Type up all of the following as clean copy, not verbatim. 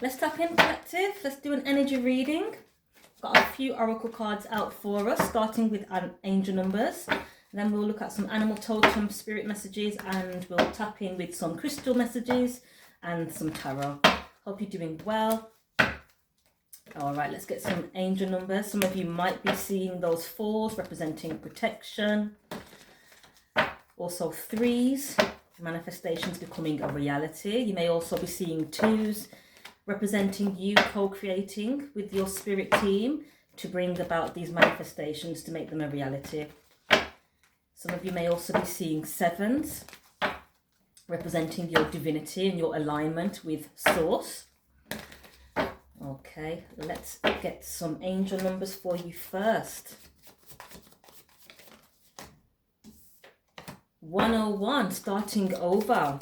Let's tap in, collective. Let's do an energy reading. Got a few oracle cards out for us, starting with angel numbers. Then we'll look at some animal totem spirit messages, and we'll tap in with some crystal messages and some tarot. Hope you're doing well. All right, let's get some angel numbers. Some of you might be seeing those 4s representing protection. Also 3s, manifestations becoming a reality. You may also be seeing 2s, representing you co-creating with your spirit team to bring about these manifestations to make them a reality. Some of you may also be seeing 7s, representing your divinity and your alignment with source. Okay, let's get some angel numbers for you first. 101, starting over.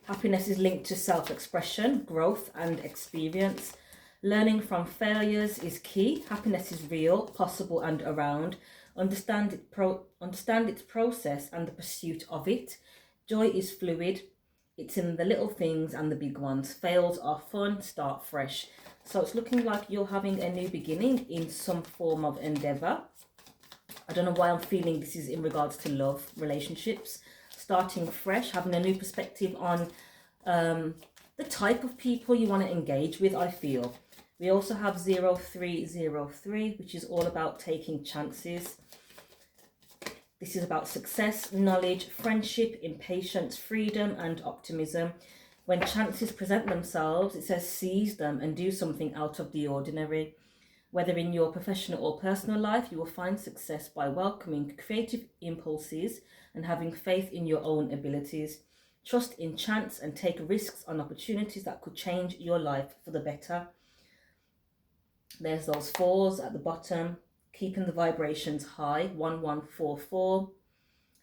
Happiness is linked to self-expression, growth and experience. Learning from failures is key. Happiness is real, possible and around. Understand its process and the pursuit of it. Joy is fluid. It's in the little things and the big ones. Fails are fun, start fresh. So it's looking like you're having a new beginning in some form of endeavor. I don't know why I'm feeling this is in regards to love, relationships. Starting fresh, having a new perspective on the type of people you want to engage with, I feel. We also have 0303, which is all about taking chances. This is about success, knowledge, friendship, impatience, freedom and optimism. When chances present themselves, it says seize them and do something out of the ordinary. Whether in your professional or personal life, you will find success by welcoming creative impulses and having faith in your own abilities. Trust in chance and take risks on opportunities that could change your life for the better. There's those 4s at the bottom, keeping the vibrations high, 1144.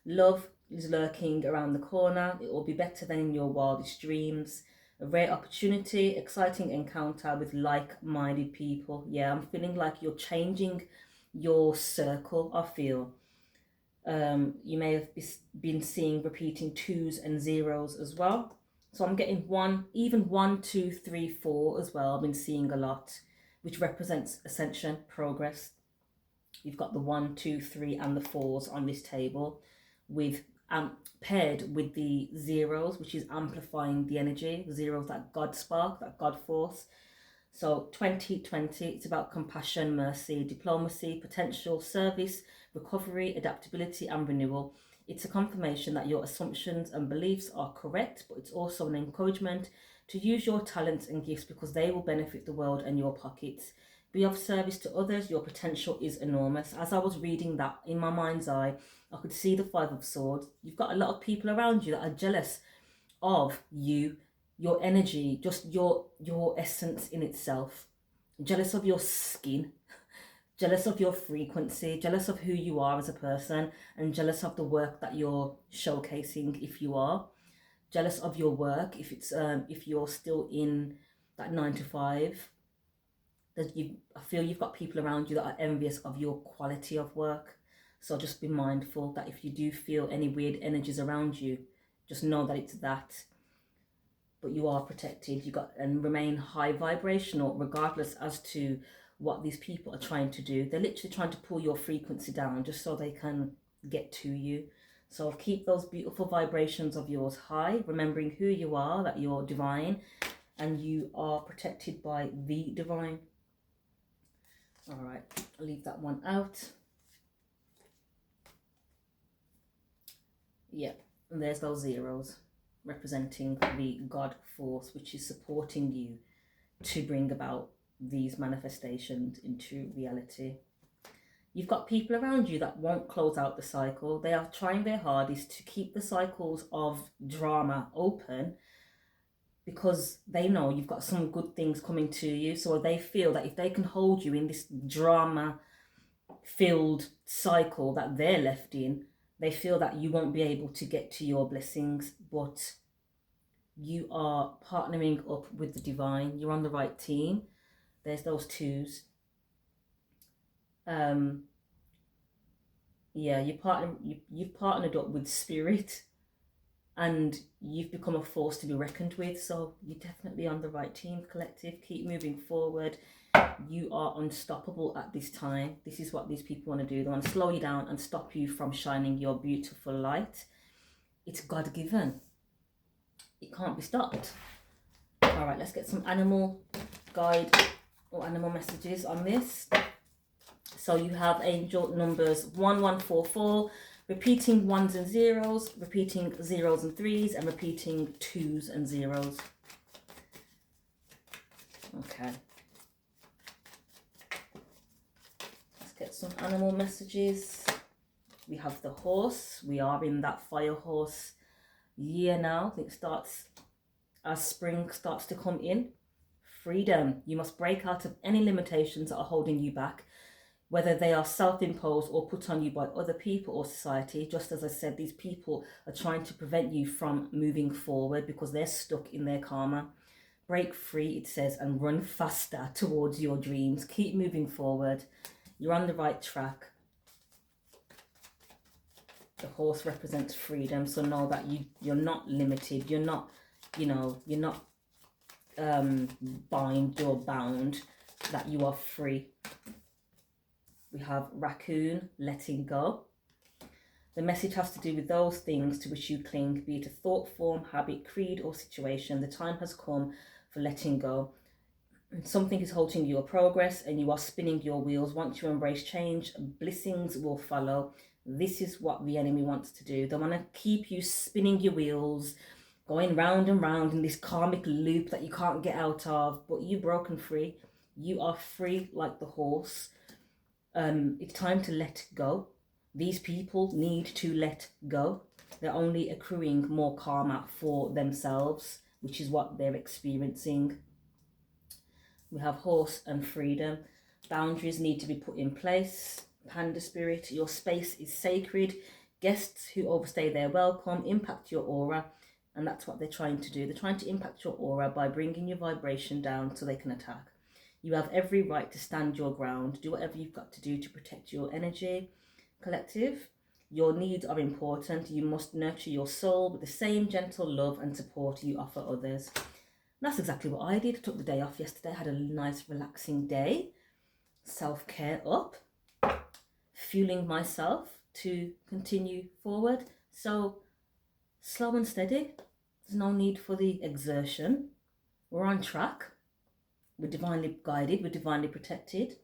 Love is lurking around the corner. It will be better than in your wildest dreams. A rare opportunity, exciting encounter with like-minded people. Yeah, I'm feeling like you're changing your circle, I feel. You may have been seeing repeating 2s and 0s as well. So I'm getting 1, even 1, 2, 3, 4 as well. I've been seeing a lot, which represents ascension, progress. You've got the 1, 2, 3 and the 4s on this table, with paired with the 0s, which is amplifying the energy. 0s, that God spark, that God force. So 2020, it's about compassion, mercy, diplomacy, potential, service, recovery, adaptability and renewal. It's a confirmation that your assumptions and beliefs are correct, but it's also an encouragement to use your talents and gifts because they will benefit the world and your pockets. Be of service to others. Your potential is enormous. As I was reading that, in my mind's eye, I could see the 5 of Swords. You've got a lot of people around you that are jealous of you, your energy, just your essence in itself. Jealous of your skin, jealous of your frequency, jealous of who you are as a person, and jealous of the work that you're showcasing if you are. Jealous of your work if you're still in that 9 to 5. I feel you've got people around you that are envious of your quality of work. So just be mindful that if you do feel any weird energies around you, just know that it's that. But you are protected. And remain high vibrational regardless as to what these people are trying to do. They're literally trying to pull your frequency down just so they can get to you. So keep those beautiful vibrations of yours high, remembering who you are, that you're divine and you are protected by the divine. All right, I'll leave that one out. Yeah, and there's those 0s representing the God force, which is supporting you to bring about these manifestations into reality. You've got people around you that won't close out the cycle. They are trying their hardest to keep the cycles of drama open because they know you've got some good things coming to you. So they feel that if they can hold you in this drama-filled cycle that they're left in, they feel that you won't be able to get to your blessings. But you are partnering up with the divine. You're on the right team. There's those 2s. Yeah, you've partnered up with spirit. and you've become a force to be reckoned with. So you're definitely on the right team, collective. Keep moving forward. You are unstoppable at this time. This is what these people want to do. They want to slow you down and stop you from shining your beautiful light. It's God-given. It can't be stopped. All right, let's get some animal guide or animal messages on this. So you have angel numbers 1144, repeating ones and zeros, repeating zeros and threes, and repeating twos and zeros. Okay. Let's get some animal messages. We have the horse. We are in that fire horse year now. I think it starts as spring starts to come in. Freedom. You must break out of any limitations that are holding you back, whether they are self-imposed or put on you by other people or society. Just as I said, these people are trying to prevent you from moving forward because they're stuck in their karma. Break free, it says, and run faster towards your dreams. Keep moving forward. You're on the right track. The horse represents freedom, so know that you're not limited. You're not, you're not bind or bound, that you are free. We have raccoon, letting go. The message has to do with those things to which you cling, be it a thought form, habit, creed, or situation. The time has come for letting go. Something is halting your progress and you are spinning your wheels. Once you embrace change, blessings will follow. This is what the enemy wants to do. They want to keep you spinning your wheels, going round and round in this karmic loop that you can't get out of. But you're broken free. You are free like the horse. It's time to let go. These people need to let go. They're only accruing more karma for themselves, which is what they're experiencing. We have horse and freedom. Boundaries need to be put in place. Panda spirit, your space is sacred. Guests who overstay their welcome impact your aura, and that's what they're trying to do. They're trying to impact your aura by bringing your vibration down so they can attack. You have every right to stand your ground. Do whatever you've got to do to protect your energy. Collective, your needs are important. You must nurture your soul with the same gentle love and support you offer others. And that's exactly what I did. I took the day off yesterday. I had a nice relaxing day. Self-care up. Fueling myself to continue forward. So slow and steady. There's no need for the exertion. We're on track. We're divinely guided. We're divinely protected.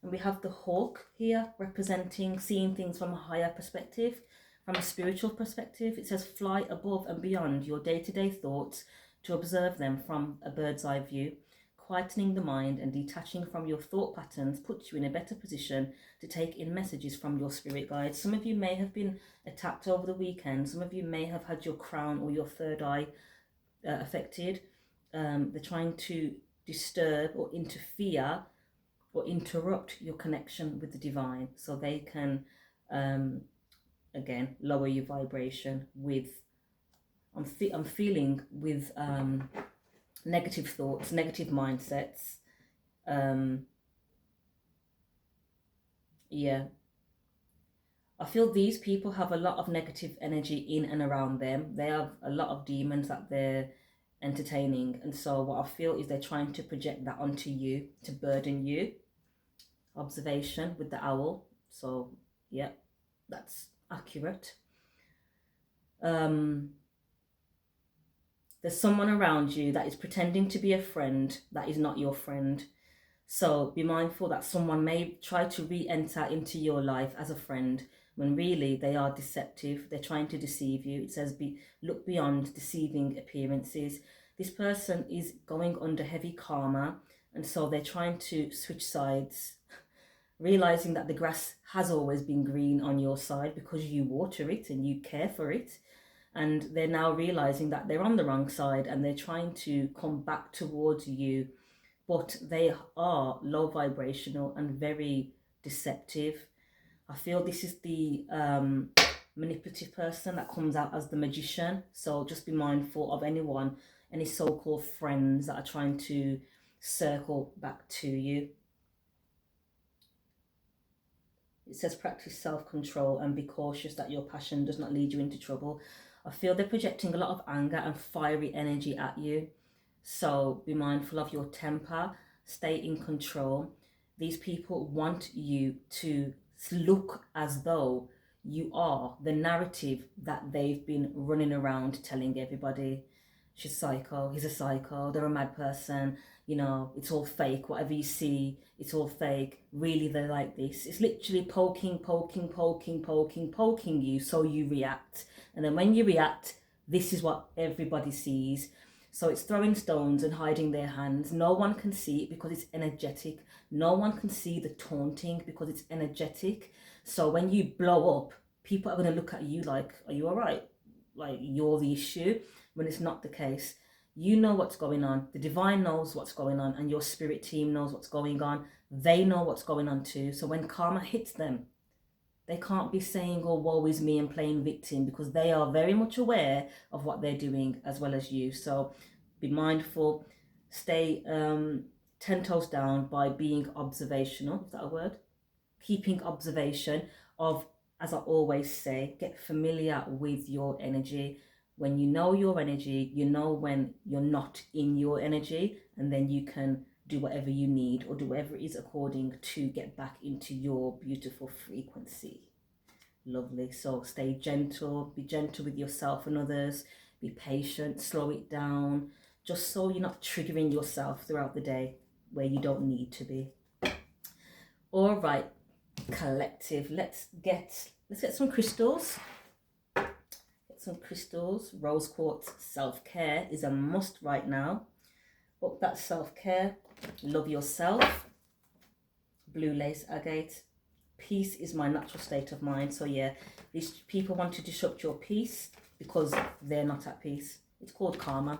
And we have the hawk here representing seeing things from a higher perspective, from a spiritual perspective. It says fly above and beyond your day-to-day thoughts to observe them from a bird's eye view. Quietening the mind and detaching from your thought patterns puts you in a better position to take in messages from your spirit guides. Some of you may have been attacked over the weekend. Some of you may have had your crown or your third eye affected. They're trying to disturb or interfere or interrupt your connection with the divine, so they can again lower your vibration with I'm feeling with negative thoughts, negative mindsets. Yeah, I feel these people have a lot of negative energy in and around them. They have a lot of demons that they're entertaining, and so what I feel is they're trying to project that onto you to burden you. Observation with the owl, so yeah, that's accurate. There's someone around you that is pretending to be a friend that is not your friend, so be mindful that someone may try to re-enter into your life as a friend when really they are deceptive. They're trying to deceive you. It says look beyond deceiving appearances. This person is going under heavy karma, and so they're trying to switch sides, realizing that the grass has always been green on your side because you water it and you care for it. And they're now realizing that they're on the wrong side and they're trying to come back towards you. But they are low vibrational and very deceptive. I feel this is the manipulative person that comes out as the magician. So just be mindful of any so-called friends that are trying to circle back to you. It says practice self-control and be cautious that your passion does not lead you into trouble. I feel they're projecting a lot of anger and fiery energy at you. So be mindful of your temper, stay in control. These people want you to look as though you are the narrative that they've been running around telling everybody. She's psycho, he's a psycho, they're a mad person, you know, it's all fake, whatever you see, it's all fake, really they're like this. It's literally poking you so you react. And then when you react, this is what everybody sees. So it's throwing stones and hiding their hands. No one can see it because it's energetic. No one can see the taunting because it's energetic. So when you blow up, people are going to look at you like, are you all right? Like you're the issue, when it's not the case. You know what's going on. The divine knows what's going on, and your spirit team knows what's going on. They know what's going on too. So when karma hits them, they can't be saying, oh, woe is me, and playing victim, because they are very much aware of what they're doing as well as you. So be mindful, stay 10 toes down by being observational. Is that a word? Keeping observation of, as I always say, get familiar with your energy. When you know your energy, you know when you're not in your energy, and then you can do whatever you need or do whatever it is according to get back into your beautiful frequency. Lovely. So stay gentle, be gentle with yourself and others, be patient, slow it down, just so you're not triggering yourself throughout the day where you don't need to be. All right, collective, let's get some crystals. Get some crystals. Rose quartz self-care is a must right now. Up that self-care. Love yourself. Blue lace agate. Peace is my natural state of mind. So yeah, these people want to disrupt your peace because they're not at peace. It's called karma.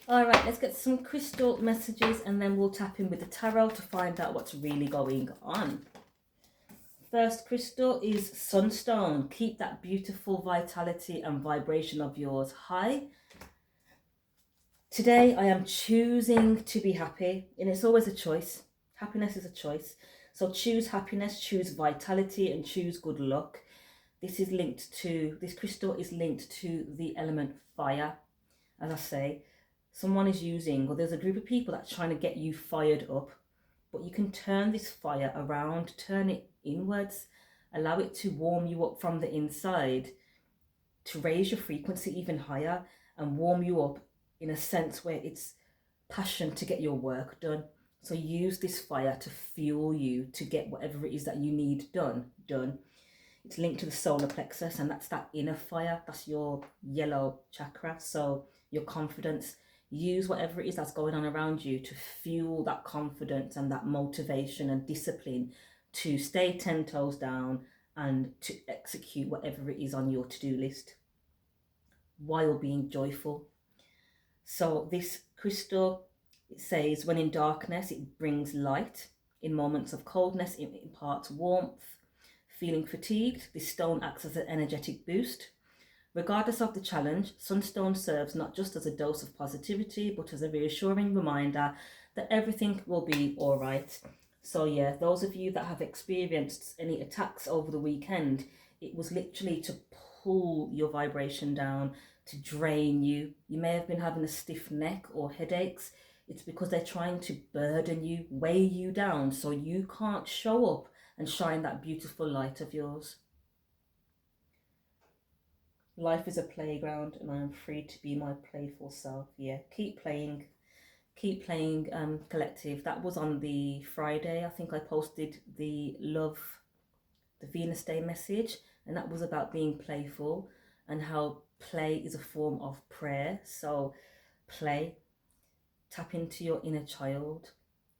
All right, let's get some crystal messages and then we'll tap in with the tarot to find out what's really going on. First crystal is sunstone. Keep that beautiful vitality and vibration of yours high. Today I am choosing to be happy, and it's always a choice. Happiness is a choice. So choose happiness, choose vitality, and choose good luck. This crystal is linked to the element fire. As I say, someone is using, or there's a group of people that's trying to get you fired up, but you can turn this fire around, turn it inwards, allow it to warm you up from the inside, to raise your frequency even higher and warm you up in a sense where it's passion to get your work done. So use this fire to fuel you to get whatever it is that you need done. It's linked to the solar plexus, and that's that inner fire. That's your yellow chakra. So your confidence. Use whatever it is that's going on around you to fuel that confidence and that motivation and discipline to stay 10 toes down and to execute whatever it is on your to-do list while being joyful. So this crystal, it says, when in darkness, it brings light. In moments of coldness, it imparts warmth. Feeling fatigued, this stone acts as an energetic boost. Regardless of the challenge, sunstone serves not just as a dose of positivity, but as a reassuring reminder that everything will be all right. So yeah, those of you that have experienced any attacks over the weekend, it was literally to pull your vibration down, to drain you. You may have been having a stiff neck or headaches. It's because they're trying to burden you, weigh you down, so you can't show up and shine that beautiful light of yours. Life is a playground and I am free to be my playful self. Yeah, keep playing, collective. That was on the Friday. I think I posted the Venus Day message, and that was about being playful and how play is a form of prayer. So play, tap into your inner child,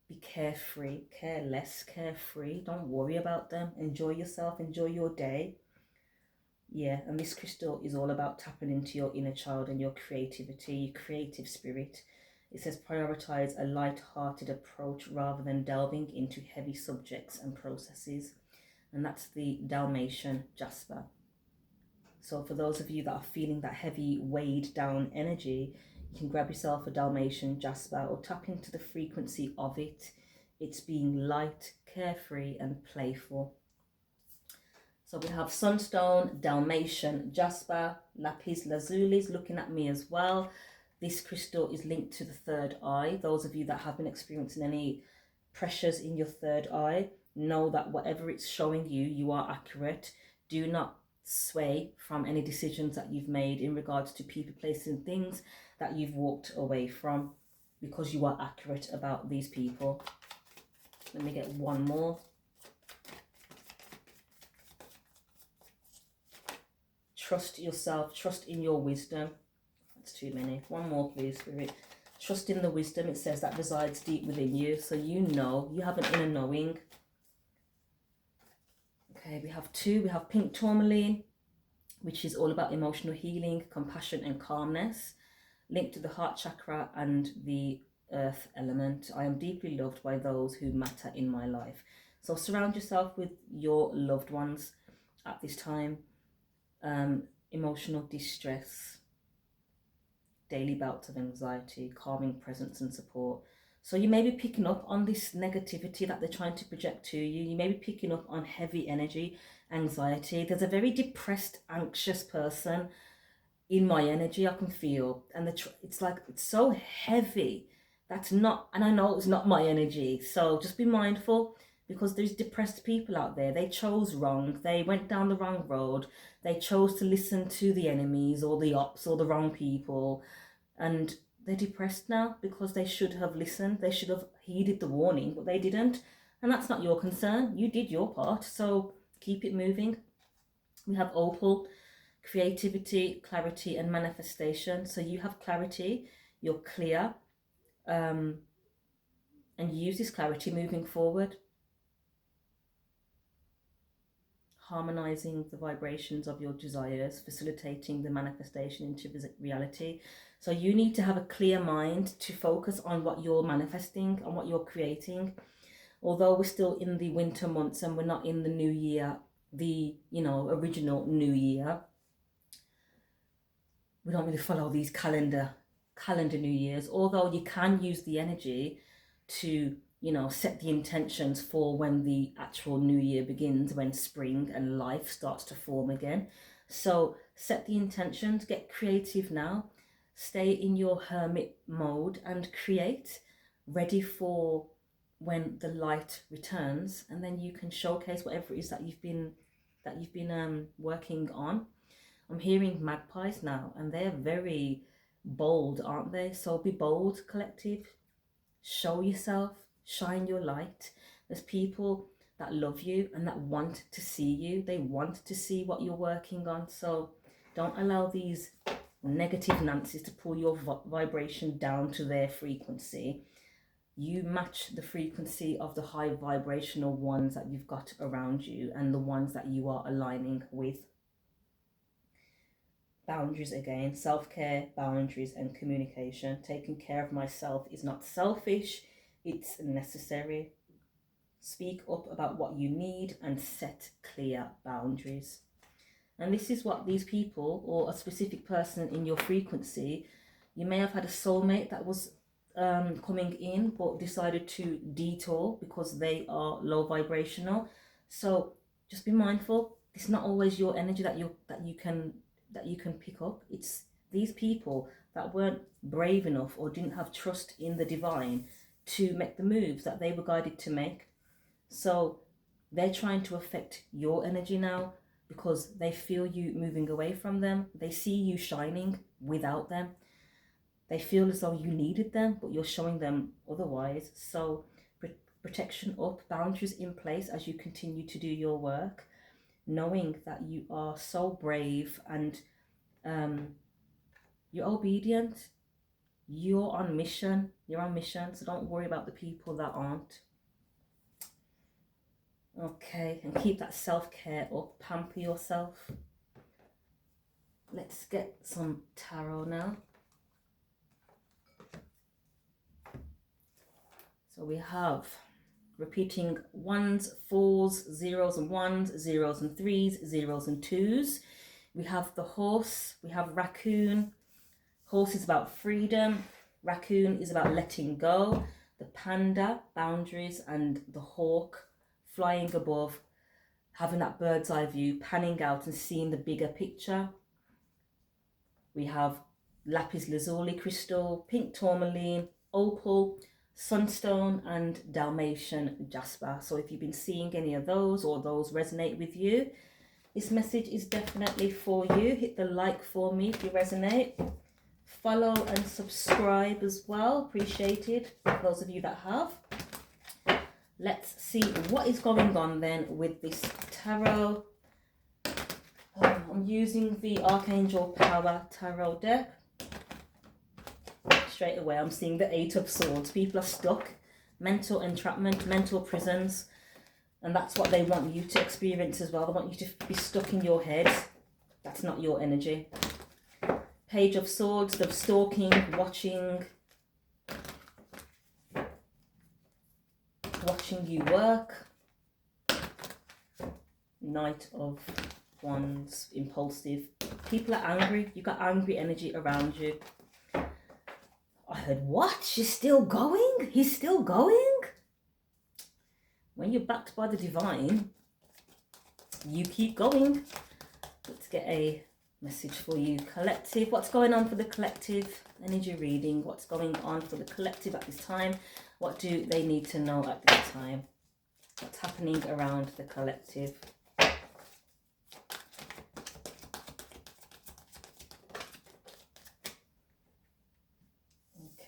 be carefree, careless, carefree. Don't worry about them. Enjoy yourself, enjoy your day. Yeah, and this crystal is all about tapping into your inner child and your creativity, your creative spirit. It says prioritize a light-hearted approach rather than delving into heavy subjects and processes. And that's the Dalmatian Jasper. So for those of you that are feeling that heavy, weighed down energy, you can grab yourself a Dalmatian Jasper or tap into the frequency of it. It's being light, carefree and playful. So we have sunstone, Dalmatian, jasper, lapis lazuli is looking at me as well. This crystal is linked to the third eye. Those of you that have been experiencing any pressures in your third eye, know that whatever it's showing you, you are accurate. Do not sway from any decisions that you've made in regards to people, places, and things that you've walked away from, because you are accurate about these people. Let me get one more. Trust yourself, trust in your wisdom. That's too many. One more, please, Spirit. Trust in the wisdom, it says, that resides deep within you. So you know, you have an inner knowing. Okay, we have two. We have pink tourmaline, which is all about emotional healing, compassion and calmness, linked to the heart chakra and the earth element. I am deeply loved by those who matter in my life. So surround yourself with your loved ones at this time. Emotional distress, daily bouts of anxiety, calming presence and support. So you may be picking up on this negativity that they're trying to project to you. You may be picking up on heavy energy, anxiety. There's a very depressed, anxious person in my energy, I can feel. And it's like, it's so heavy. That's not, and I know it's not my energy. So just be mindful, because there's depressed people out there. They chose wrong. They went down the wrong road. They chose to listen to the enemies or the ops or the wrong people. And they're depressed now because they should have listened. They should have heeded the warning, but they didn't. And that's not your concern. You did your part. So keep it moving. We have opal, creativity, clarity, and manifestation. So you have clarity. You're clear. And use this clarity moving forward. Harmonizing the vibrations of your desires, facilitating the manifestation into reality. So you need to have a clear mind to focus on what you're manifesting, on what you're creating. Although we're still in the winter months and we're not in the new year, the original new year, we don't really follow these calendar new years, although you can use the energy to set the intentions for when the actual new year begins, when spring and life starts to form again. So set the intentions, get creative now, stay in your hermit mode and create, ready for when the light returns, and then you can showcase whatever it is that you've been working on. I'm hearing magpies now, and they're very bold, aren't they? So be bold, collective. Show yourself, shine your light. There's people that love you and that want to see you. They want to see what you're working on. So don't allow these negative Nancy's to pull your vibration down to their frequency. You match the frequency of the high vibrational ones that you've got around you and the ones that you are aligning with. Boundaries again, self-care, boundaries and communication. Taking care of myself is not selfish, it's necessary. Speak up about what you need and set clear boundaries. And this is what these people, or a specific person in your frequency, you may have had a soulmate that was coming in but decided to detour because they are low vibrational. So just be mindful. It's not always your energy that you can pick up. It's these people that weren't brave enough or didn't have trust in the divine to make the moves that they were guided to make. So they're trying to affect your energy now because they feel you moving away from them. They see you shining without them. They feel as though you needed them, but you're showing them otherwise. So protection up, boundaries in place as you continue to do your work, knowing that you are so brave and you're obedient. You're on mission. So don't worry about the people that aren't. Okay, and keep that self-care up. Pamper yourself. Let's get some tarot now. So we have repeating 1s, 4s, 0s and 1s, 0s and 3s, 0s and 2s. We have the horse, we have raccoon. Horse is about freedom. Raccoon is about letting go. The panda, boundaries, and the hawk, flying above. having that bird's eye view, panning out and seeing the bigger picture. We have lapis lazuli crystal, pink tourmaline, opal, sunstone and Dalmatian jasper. So if you've been seeing any of those or those resonate with you, this message is definitely for you. Hit the like for me if you resonate. Follow and subscribe as well. Appreciated, those of you that have. Let's see what is going on then with this tarot. I'm using the Archangel Power Tarot deck. Straight away I'm seeing the Eight of Swords. People are stuck, mental entrapment, mental prisons, and that's what they want you to experience as well. They want you to be stuck in your head. That's not your energy. Page of Swords, the stalking, watching you work. Knight of Wands, impulsive. People are angry. You've got angry energy around you. I heard, what? She's still going? He's still going? When you're backed by the divine, you keep going. Let's get a message for you, collective. What's going on for the collective? Energy reading. What's going on for the collective at this time? What do they need to know at this time? What's happening around the collective?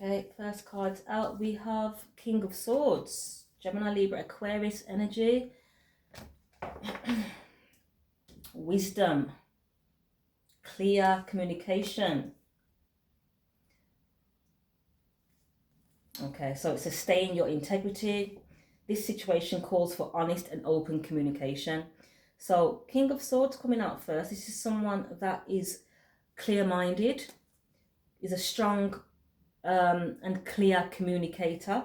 Okay, first cards out. We have King of Swords, Gemini, Libra, Aquarius energy. Wisdom, clear communication. Okay, so it's sustain your integrity. This situation calls for honest and open communication. So King of Swords coming out first. This is someone that is clear-minded, is a strong and clear communicator.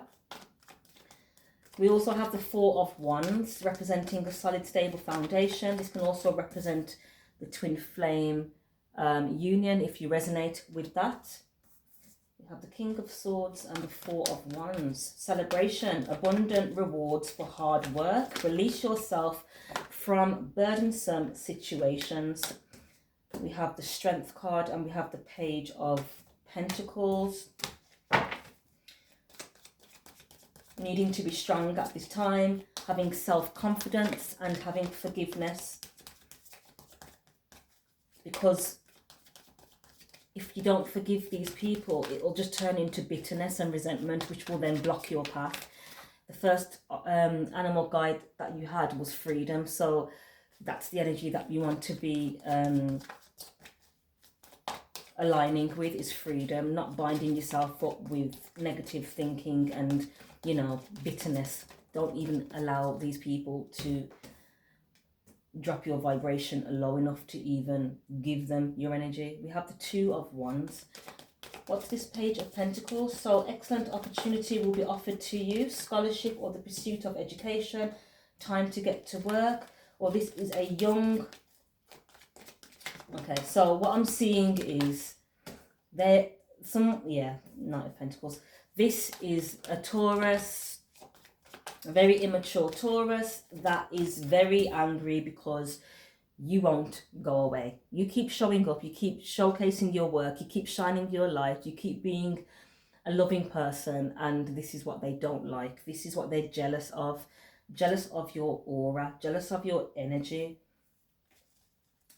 We also have the Four of Wands representing a solid, stable foundation. This can also represent the twin flame union if you resonate with that. We have the King of Swords and the Four of Wands. Celebration, abundant rewards for hard work. Release yourself from burdensome situations. We have the Strength card and we have the Page of Pentacles. Needing to be strong at this time, having self-confidence and having forgiveness. Because if you don't forgive these people, it will just turn into bitterness and resentment, which will then block your path. The first animal guide that you had was freedom. So that's the energy that you want to be aligning with, is freedom, not binding yourself up with negative thinking and, you know, bitterness. Don't even allow these people to drop your vibration low enough to even give them your energy. We have the Two of Wands. What's this Page of Pentacles? So excellent opportunity will be offered to you. Scholarship or the pursuit of education. Time to get to work. Or this is a young... Okay, so what I'm seeing is there some... Yeah, Knight of Pentacles. This is a Taurus, a very immature Taurus that is very angry because you won't go away. You keep showing up, you keep showcasing your work, you keep shining your light, you keep being a loving person, and this is what they don't like. This is what they're jealous of. Jealous of your aura, jealous of your energy,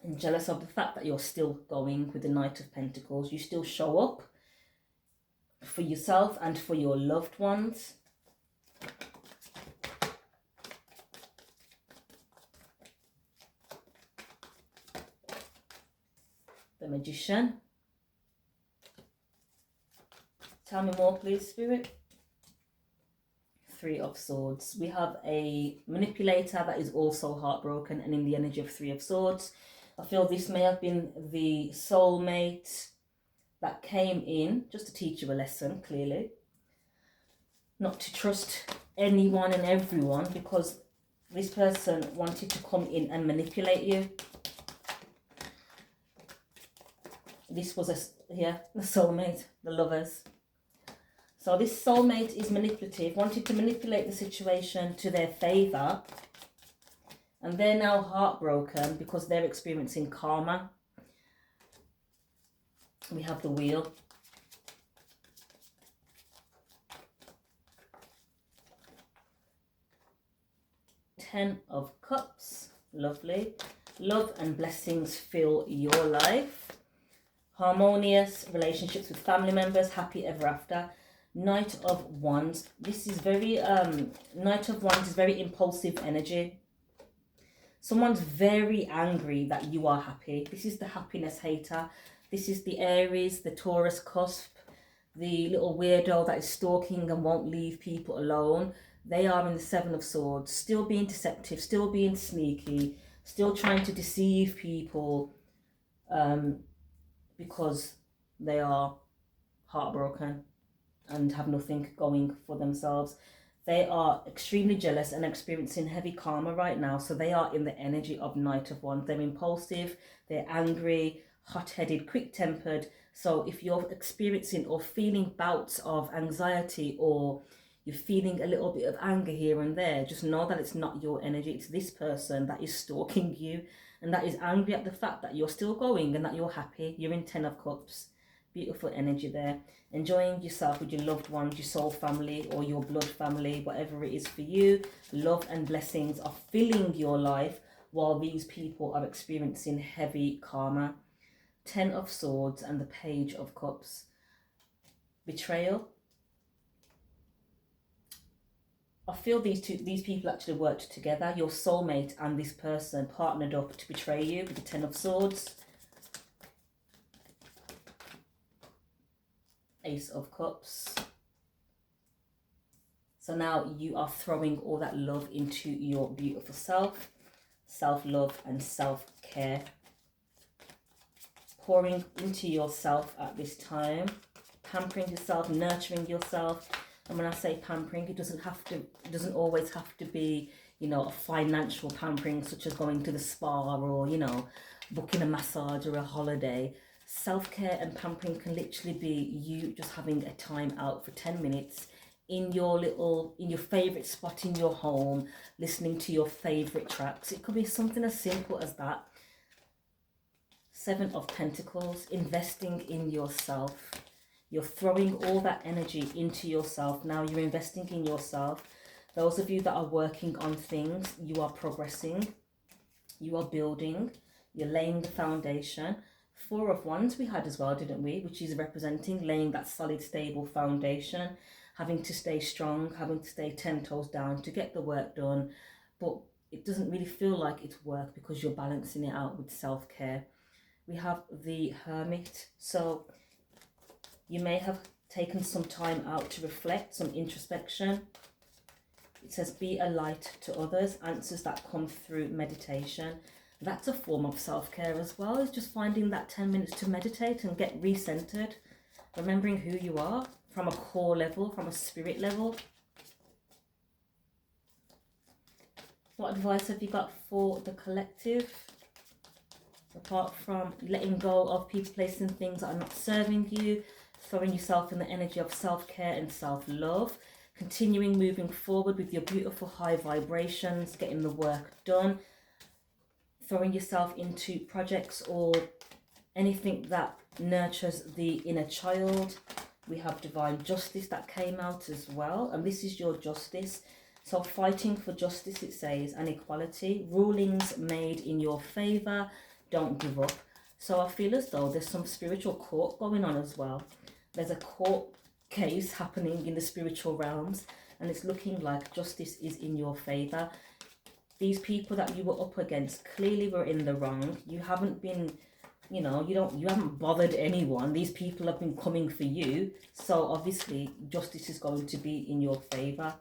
and jealous of the fact that you're still going with the Knight of Pentacles. You still show up for yourself and for your loved ones. The Magician. Tell me more, please, Spirit. Three of Swords. We have a manipulator that is also heartbroken and in the energy of Three of Swords. I feel this may have been the soulmate that came in just to teach you a lesson, clearly. Not to trust anyone and everyone, because this person wanted to come in and manipulate you. This was the soulmate, the Lovers. So this soulmate is manipulative, wanted to manipulate the situation to their favour, And they're now heartbroken because they're experiencing karma. We have the Wheel. Ten of Cups. Lovely. Love and blessings fill your life. Harmonious relationships with family members. Happy ever after. Knight of Wands. This is very, Knight of Wands is very impulsive energy. Someone's very angry that you are happy. This is the happiness hater. This is the Aries, the Taurus cusp, the little weirdo that is stalking and won't leave people alone. They are in the Seven of Swords, still being deceptive, still being sneaky, still trying to deceive people because they are heartbroken and have nothing going for themselves. They are extremely jealous and experiencing heavy karma right now. So they are in the energy of Knight of Wands. They're impulsive, they're angry, hot-headed, quick-tempered. So if you're experiencing or feeling bouts of anxiety, or you're feeling a little bit of anger here and there, just know that it's not your energy. It's this person that is stalking you and that is angry at the fact that you're still going and that you're happy. You're in Ten of Cups. Beautiful energy there. Enjoying yourself with your loved ones, your soul family or your blood family, whatever it is for you. Love and blessings are filling your life while these people are experiencing heavy karma. Ten of Swords and the Page of Cups. Betrayal. I feel these people actually worked together. Your soulmate and this person partnered up to betray you with the Ten of Swords. Ace of Cups. So now you are throwing all that love into your beautiful self. Self-love and self-care. Pouring into yourself at this time. Pampering yourself, nurturing yourself. And when I say pampering, it doesn't always have to be, you know, a financial pampering such as going to the spa or, you know, booking a massage or a holiday. Self-care and pampering can literally be you just having a time out for 10 minutes in your favorite spot in your home, listening to your favorite tracks. It could be something as simple as that. Seven of Pentacles, investing in yourself. You're throwing all that energy into yourself. Now you're investing in yourself. Those of you that are working on things, you are progressing. You are building. You're laying the foundation. Four of Wands we had as well, didn't we? Which is representing laying that solid, stable foundation. Having to stay strong, having to stay 10 toes down to get the work done. But it doesn't really feel like it's work because you're balancing it out with self-care. We have the Hermit. So you may have taken some time out to reflect, some introspection. It says be a light to others, answers that come through meditation. That's a form of self-care as well. It's just finding that 10 minutes to meditate and get recentered, remembering who you are from a core level, from a spirit level. What advice have you got for the collective? Apart from letting go of people, places and things that are not serving you, throwing yourself in the energy of self-care and self-love, continuing moving forward with your beautiful high vibrations, getting the work done, throwing yourself into projects or anything that nurtures the inner child. We have Divine Justice that came out as well, and this is your justice. So fighting for justice, it says, and equality, rulings made in your favor, don't give up. So I feel as though there's some spiritual court going on as well. There's a court case happening in the spiritual realms, and it's looking like justice is in your favor. These people that you were up against clearly were in the wrong. You haven't been, you know, you haven't bothered anyone. These people have been coming for you. So obviously justice is going to be in your favor.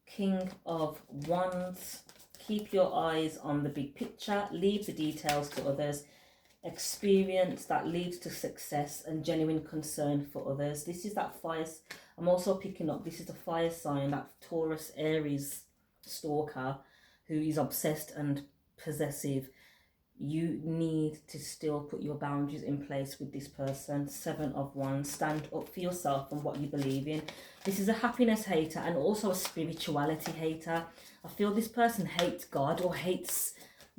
King of Wands. Keep your eyes on the big picture. Leave the details to others. Experience that leads to success and genuine concern for others. This is that fire. I'm also picking up, this is the fire sign, that Taurus Aries stalker who is obsessed and possessive. you need to still put your boundaries in place with this person. 7 of Wands. Stand up for yourself and what you believe in. This is a happiness hater and also a spirituality hater. I feel this person hates God or hates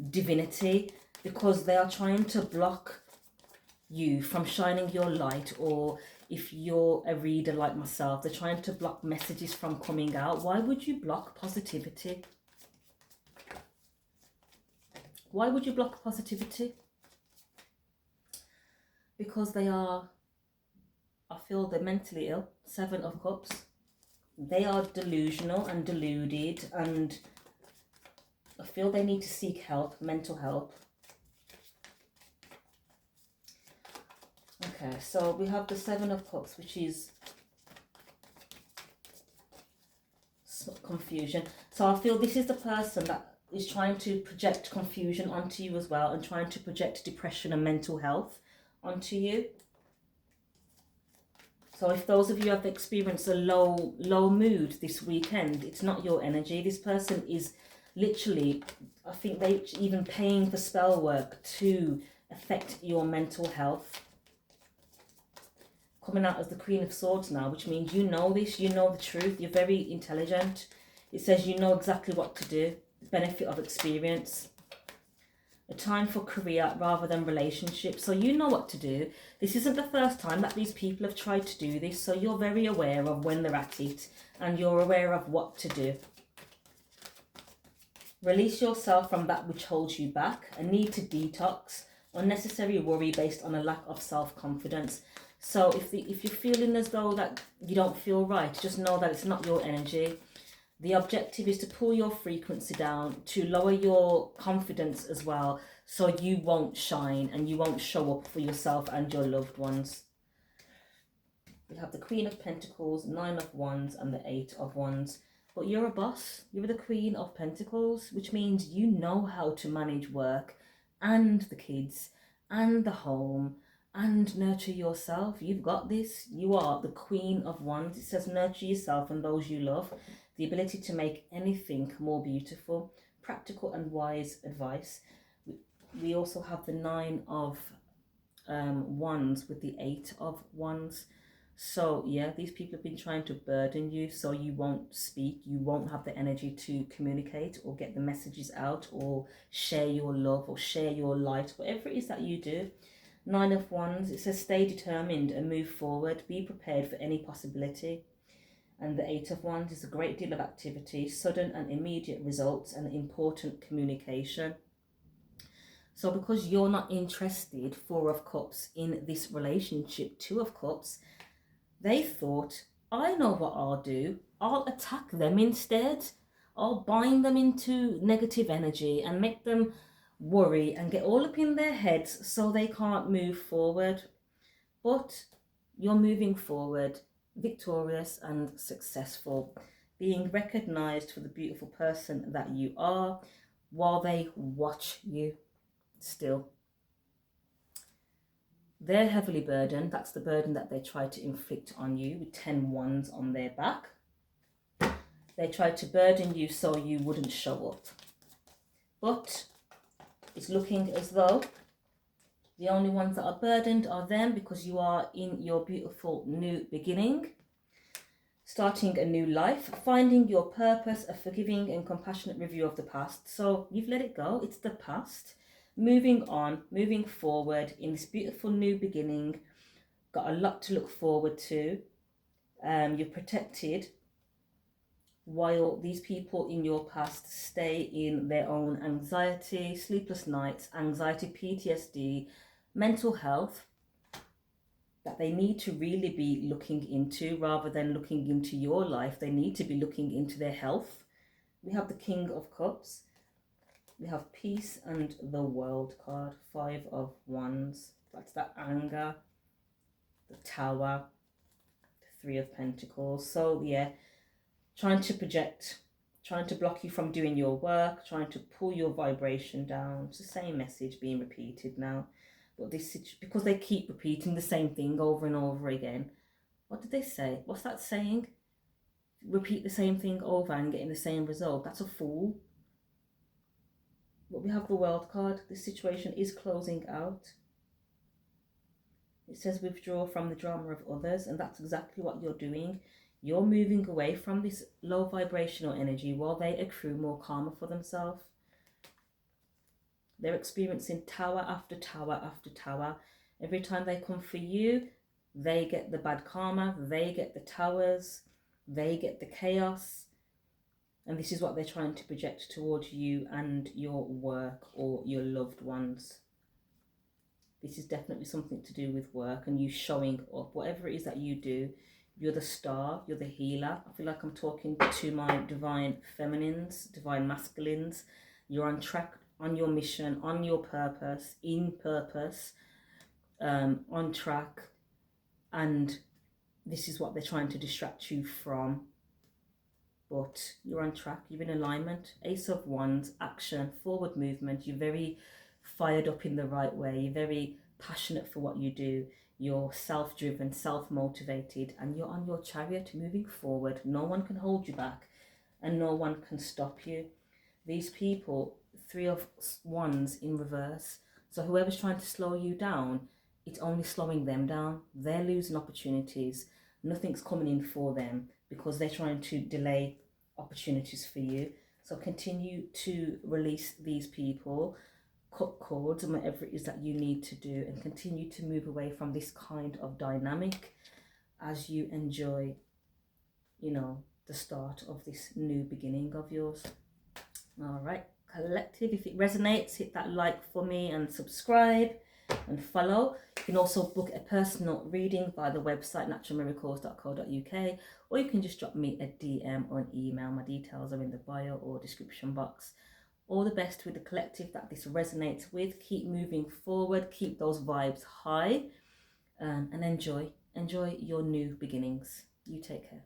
divinity because they are trying to block you from shining your light, or if you're a reader like myself, they're trying to block messages from coming out. Why would you block positivity? Why would you block positivity? Because they are, I feel they're mentally ill. 7 of Cups. They are delusional and deluded, and I feel they need to seek help, mental help. Okay, so we have the 7 of Cups, which is confusion. So I feel this is the person that is trying to project confusion onto you as well, and trying to project depression and mental health onto you. So if those of you have experienced a low mood this weekend, it's not your energy. This person is literally, I think they even paying for spell work to affect your mental health. Coming out as the Queen of Swords now, which means you know this, you know the truth, you're very intelligent. It says you know exactly what to do, the benefit of experience. A time for career rather than relationship. So you know what to do. This isn't the first time that these people have tried to do this, so you're very aware of when they're at it and you're aware of what to do. Release yourself from that which holds you back, a need to detox, unnecessary worry based on a lack of self-confidence. So if you're feeling as though that you don't feel right, just know that it's not your energy. The objective is to pull your frequency down, to lower your confidence as well, so you won't shine and you won't show up for yourself and your loved ones. We have the Queen of Pentacles, 9 of Wands, and the 8 of Wands. But you're a boss. You're the Queen of Pentacles, which means you know how to manage work and the kids and the home and nurture yourself. You've got this. You are the Queen of Wands. It says nurture yourself and those you love. The ability to make anything more beautiful. Practical and wise advice. We also have the 9 of Wands with the 8 of Wands. So yeah, these people have been trying to burden you so you won't speak, you won't have the energy to communicate or get the messages out or share your love or share your light, whatever it is that you do. 9 of Wands, it says stay determined and move forward, be prepared for any possibility. And the 8 of Wands is a great deal of activity, sudden and immediate results, and important communication. So because you're not interested, 4 of Cups, in this relationship, 2 of Cups, they thought, I know what I'll do. I'll attack them instead. I'll bind them into negative energy and make them worry and get all up in their heads so they can't move forward. But you're moving forward, victorious and successful, being recognized for the beautiful person that you are while they watch you still. They're heavily burdened. That's the burden that they tried to inflict on you with 10 wands on their back. They tried to burden you so you wouldn't show up. But it's looking as though the only ones that are burdened are them, because you are in your beautiful new beginning, starting a new life, finding your purpose, a forgiving and compassionate review of the past. So you've let it go. It's the past. Moving on, moving forward in this beautiful new beginning. Got a lot to look forward to. You're protected while these people in your past stay in their own anxiety, sleepless nights, anxiety, PTSD, mental health that they need to really be looking into rather than looking into your life. They need to be looking into their health. We have the King of Cups. We have Peace and the World card, 5 of Wands. That's that anger, the Tower, the 3 of Pentacles. So yeah, trying to project, trying to block you from doing your work, trying to pull your vibration down. It's the same message being repeated now. But this is because they keep repeating the same thing over and over again. What did they say? What's that saying? Repeat the same thing over and getting the same result. That's a fool. But we have the World card. This situation is closing out. It says withdraw from the drama of others, and that's exactly what you're doing. You're moving away from this low vibrational energy while they accrue more karma for themselves. They're experiencing tower after tower after tower. Every time they come for you, they get the bad karma, they get the towers, they get the chaos. And this is what they're trying to project towards you and your work or your loved ones. This is definitely something to do with work and you showing up. Whatever it is that you do, you're the star, you're the healer. I feel like I'm talking to my divine feminines, divine masculines. You're on track, on your mission, on your purpose, in purpose, on track. And this is what they're trying to distract you from. But you're on track, you're in alignment. Ace of Wands, action, forward movement. You're very fired up in the right way. You're very passionate for what you do. You're self-driven, self-motivated, and you're on your chariot moving forward. No one can hold you back and no one can stop you. These people, Three of Wands in reverse. So whoever's trying to slow you down, it's only slowing them down. They're losing opportunities. Nothing's coming in for them because they're trying to delay opportunities for you. So continue to release these people, cut cords and whatever it is that you need to do, and continue to move away from this kind of dynamic as you enjoy, you know, the start of this new beginning of yours. All right, collective, if it resonates, hit that like for me and subscribe and follow. You can also book a personal reading via the website naturalmiracles.co.uk, or you can just drop me a DM or an email. My details are in the bio or description box. All the best with the collective that this resonates with. Keep moving forward, keep those vibes high, and enjoy your new beginnings. You take care.